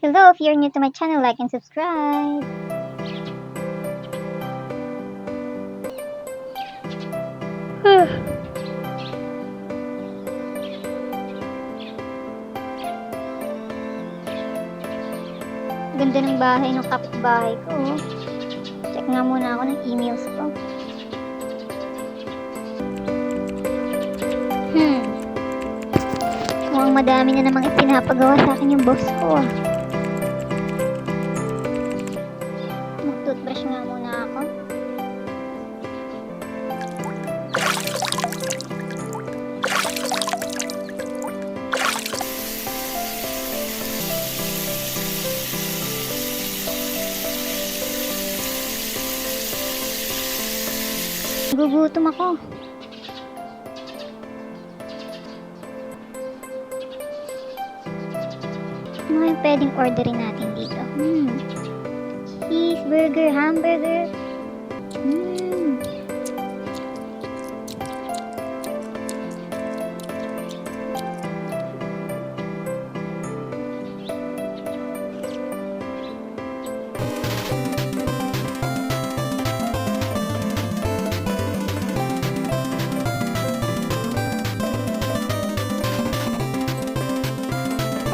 Hello, if you're new to my channel, like and subscribe. Ganda ng bahay ng kapitbahay ko. Check nga muna ako ng emails ko. Mukhang madami na namang ipinapagawa sa akin yung boss ko. Mag-toothbrush nga muna ako. Gugutom ako. Ano yung pwedeng orderin natin dito? Cheeseburger, hamburger.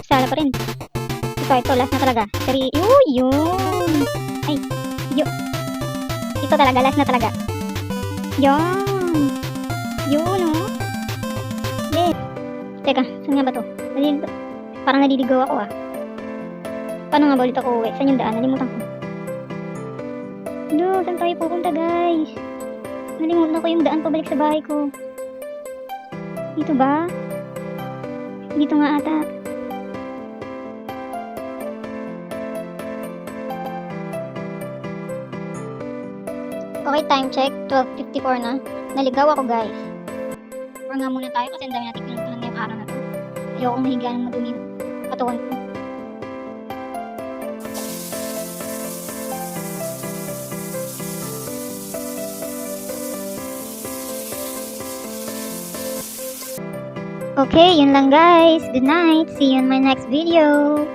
Sala pa rin. Ito, last na talaga. Yun. Ay, yun. Ito talaga, last na talaga. Yun. Yun, oh. Yes. Teka, saan nga ba to? Parang naliligaw ako, ah. Paano nga ba ulit ako uwi? Saan yung daan? Nalimutan ko. No, saan tayo pupunta, guys? Nalimutan ko yung daan pabalik sa bahay ko. Dito ba? Dito nga ata. Okay, time check. 12:54 na. Naligaw ako, guys. Or nga muna tayo kasi ang dami natin pinuntahan ngayong araw na to. Ayokong mahiga ng madumi yung katawan ko. Okay, yun lang guys. Good night. See you in my next video.